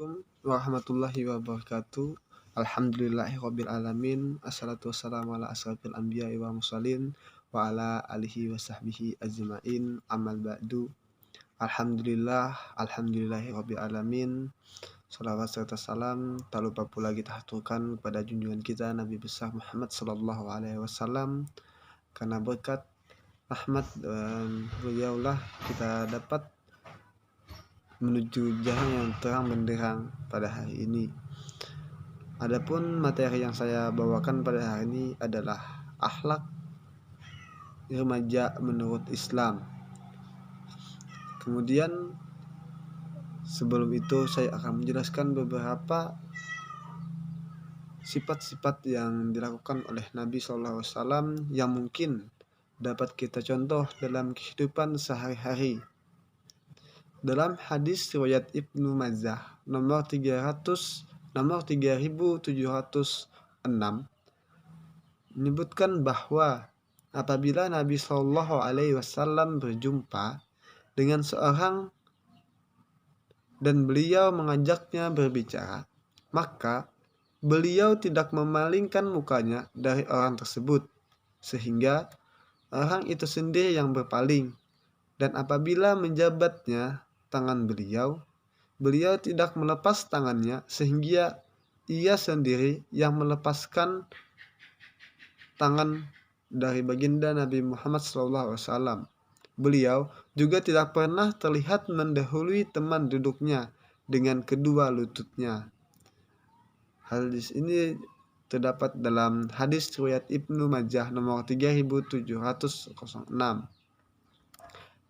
Assalamualaikum warahmatullahi wabarakatuh. Alhamdulillahirabbil alamin. Assalatu wassalamu ala asrofil anbiya'i wal mursalin wa ala alihi wa sahbihi ajmain. Amal ba'du. Alhamdulillahirabbil alamin. Shalawat serta salam tak lupa pula kita haturkan kepada junjungan kita Nabi besar Muhammad sallallahu alaihi wasallam. Karena berkat rahmat dan beliaulah kita dapat menuju jalan yang terang benderang pada hari ini. Adapun materi yang saya bawakan pada hari ini adalah akhlak remaja menurut Islam. Kemudian sebelum itu saya akan menjelaskan beberapa sifat-sifat yang dilakukan oleh Nabi SAW yang mungkin dapat kita contoh dalam kehidupan sehari-hari. Dalam hadis riwayat Ibnu Majah nomor 3706 menyebutkan bahwa apabila Nabi Shallallahu Alaihi Wasallam berjumpa dengan seorang dan beliau mengajaknya berbicara, maka beliau tidak memalingkan mukanya dari orang tersebut sehingga orang itu sendiri yang berpaling. Dan apabila menjabatnya tangan beliau tidak melepas tangannya sehingga ia sendiri yang melepaskan tangan dari baginda Nabi Muhammad SAW. Beliau juga tidak pernah terlihat mendahului teman duduknya dengan kedua lututnya. Hadis ini terdapat dalam hadis riwayat Ibnu Majah nomor 3706.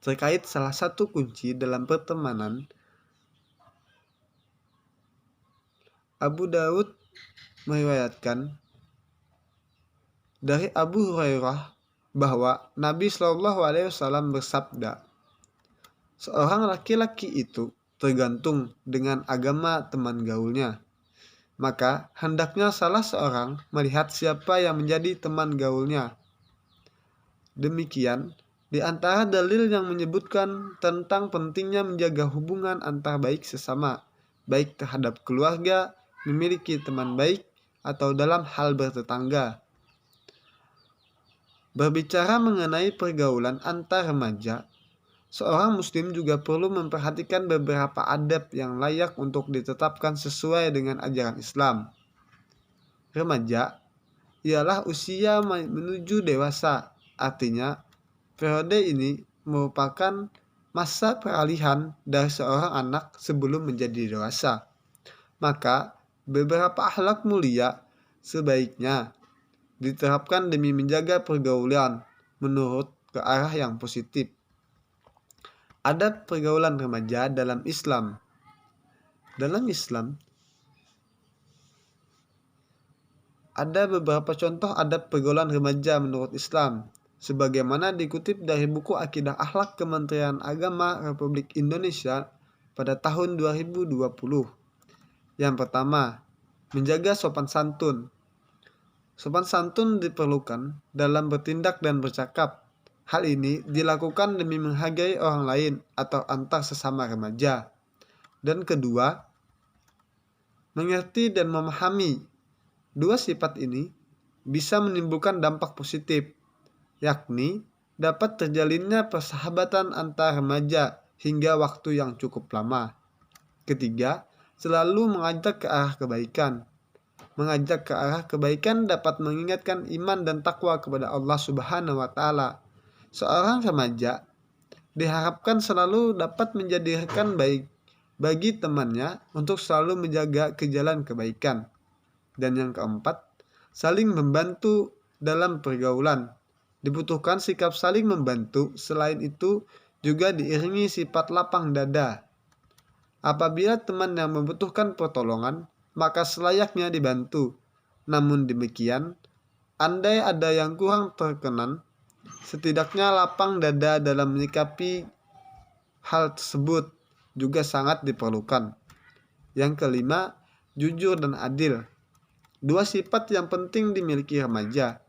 Terkait salah satu kunci dalam pertemanan, Abu Daud meriwayatkan dari Abu Hurairah bahwa Nabi Shallallahu Alaihi Wasallam bersabda, seorang laki-laki itu tergantung dengan agama teman gaulnya. Maka hendaknya salah seorang melihat siapa yang menjadi teman gaulnya. Demikian di antara dalil yang menyebutkan tentang pentingnya menjaga hubungan antar baik sesama, baik terhadap keluarga, memiliki teman baik, atau dalam hal bertetangga. Berbicara mengenai pergaulan antar remaja, seorang muslim juga perlu memperhatikan beberapa adab yang layak untuk ditetapkan sesuai dengan ajaran Islam. Remaja ialah usia menuju dewasa, artinya periode ini merupakan masa peralihan dari seorang anak sebelum menjadi dewasa. Maka beberapa akhlak mulia sebaiknya diterapkan demi menjaga pergaulan menurut ke arah yang positif. Adab pergaulan remaja dalam Islam. Dalam Islam ada beberapa contoh adab pergaulan remaja menurut Islam, sebagaimana dikutip dari buku Akidah Akhlak Kementerian Agama Republik Indonesia pada tahun 2020. Yang pertama, menjaga sopan santun. Sopan santun diperlukan dalam bertindak dan bercakap. Hal ini dilakukan demi menghargai orang lain atau antar sesama remaja. Dan kedua, mengerti dan memahami. Dua sifat ini bisa menimbulkan dampak positif, yakni dapat terjalinnya persahabatan antar remaja hingga waktu yang cukup lama. Ketiga, selalu mengajak ke arah kebaikan. Mengajak ke arah kebaikan dapat mengingatkan iman dan takwa kepada Allah Subhanahu wa Ta'ala. Seorang remaja diharapkan selalu dapat menjadikan baik bagi temannya untuk selalu menjaga ke jalan kebaikan. Dan yang keempat, saling membantu dalam pergaulan. Dibutuhkan sikap saling membantu, selain itu juga diiringi sifat lapang dada. Apabila teman yang membutuhkan pertolongan, maka selayaknya dibantu. Namun demikian, andai ada yang kurang terkenan, setidaknya lapang dada dalam menyikapi hal tersebut juga sangat diperlukan. Yang kelima, jujur dan adil. Dua sifat yang penting dimiliki remaja.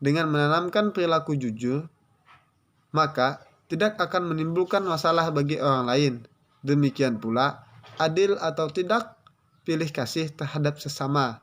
Dengan menanamkan perilaku jujur, maka tidak akan menimbulkan masalah bagi orang lain. Demikian pula, adil atau tidak pilih kasih terhadap sesama.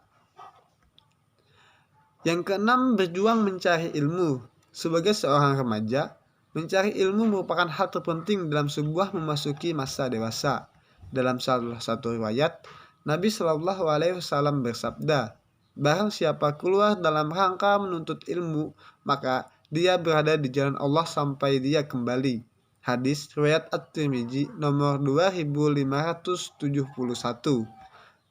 Yang keenam, berjuang mencari ilmu. Sebagai seorang remaja, mencari ilmu merupakan hal terpenting dalam sebuah memasuki masa dewasa. Dalam salah satu riwayat, Nabi Shallallahu Alaihi Wasallam bersabda, "Barang siapa keluar dalam rangka menuntut ilmu, maka dia berada di jalan Allah sampai dia kembali." Hadis riwayat At-Tirmidzi nomor 2571.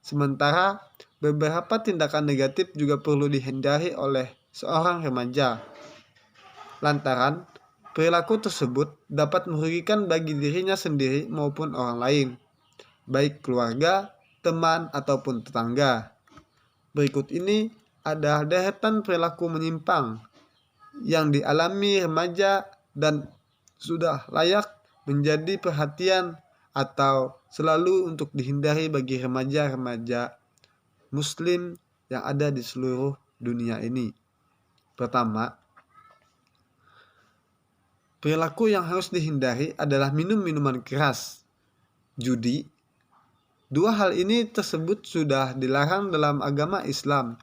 Sementara beberapa tindakan negatif juga perlu dihindari oleh seorang remaja, lantaran perilaku tersebut dapat merugikan bagi dirinya sendiri maupun orang lain, baik keluarga, teman, ataupun tetangga. Berikut ini ada deretan perilaku menyimpang yang dialami remaja dan sudah layak menjadi perhatian atau selalu untuk dihindari bagi remaja-remaja Muslim yang ada di seluruh dunia ini. Pertama, perilaku yang harus dihindari adalah minum minuman keras, judi. Dua hal ini tersebut sudah dilarang dalam agama Islam.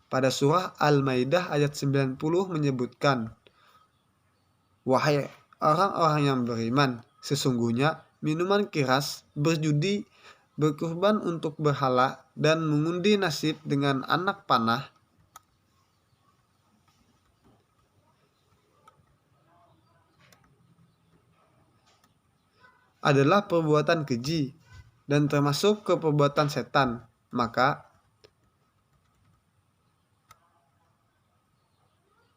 Pada surah Al-Maidah ayat 90 menyebutkan, "Wahai orang-orang yang beriman, sesungguhnya minuman keras, berjudi, berkurban untuk berhala, dan mengundi nasib dengan anak panah adalah perbuatan keji dan termasuk ke perbuatan setan. Maka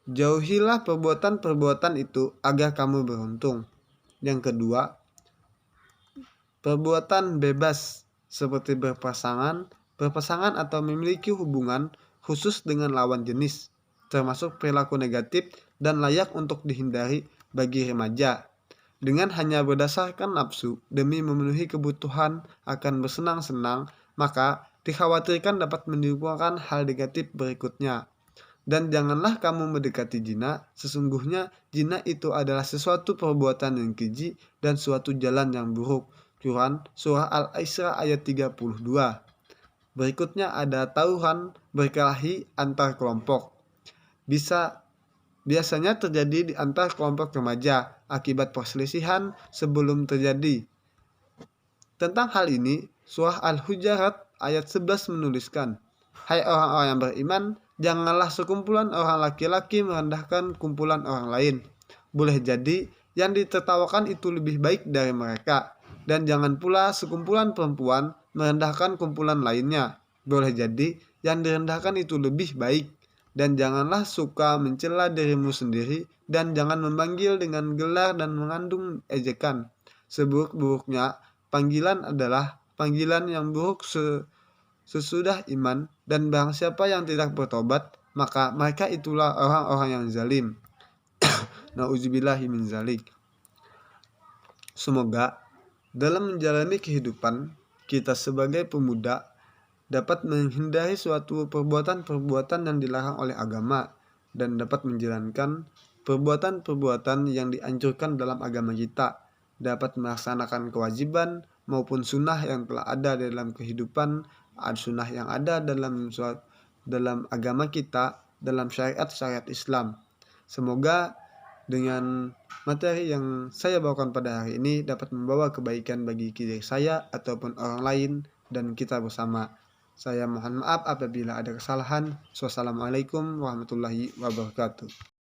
jauhilah perbuatan-perbuatan itu agar kamu beruntung." Yang kedua, perbuatan bebas seperti berpasangan atau memiliki hubungan khusus dengan lawan jenis, termasuk perilaku negatif dan layak untuk dihindari bagi remaja. Dengan hanya berdasarkan nafsu demi memenuhi kebutuhan akan bersenang-senang, maka dikhawatirkan dapat menimbulkan hal negatif berikutnya. Dan janganlah kamu mendekati zina, sesungguhnya zina itu adalah sesuatu perbuatan yang keji dan suatu jalan yang buruk. Quran Surah Al-Isra ayat 32. Berikutnya ada tauran berkelahi antar kelompok. Biasanya terjadi di antar kelompok remaja akibat perselisihan sebelum terjadi. Tentang hal ini, Surah Al-Hujarat ayat 11 menuliskan, "Hai orang-orang yang beriman, janganlah sekumpulan orang laki-laki merendahkan kumpulan orang lain. Boleh jadi yang ditertawakan itu lebih baik dari mereka. Dan jangan pula sekumpulan perempuan merendahkan kumpulan lainnya. Boleh jadi yang direndahkan itu lebih baik. Dan janganlah suka mencela dirimu sendiri, dan jangan memanggil dengan gelar dan mengandung ejekan. Seburuk-buruknya panggilan adalah panggilan yang buruk sesudah iman, dan barang siapa yang tidak bertobat, maka mereka itulah orang-orang yang zalim." Nauzubillahi min zalik. Semoga dalam menjalani kehidupan kita sebagai pemuda dapat menghindari suatu perbuatan-perbuatan yang dilarang oleh agama dan dapat menjalankan perbuatan-perbuatan yang dianjurkan dalam agama kita, dapat melaksanakan kewajiban maupun sunnah yang telah ada dalam kehidupan, sunnah yang ada dalam agama kita, dalam syariat-syariat Islam. Semoga dengan materi yang saya bawakan pada hari ini dapat membawa kebaikan bagi diri saya ataupun orang lain dan kita bersama. Saya mohon maaf apabila ada kesalahan. Wassalamualaikum warahmatullahi wabarakatuh.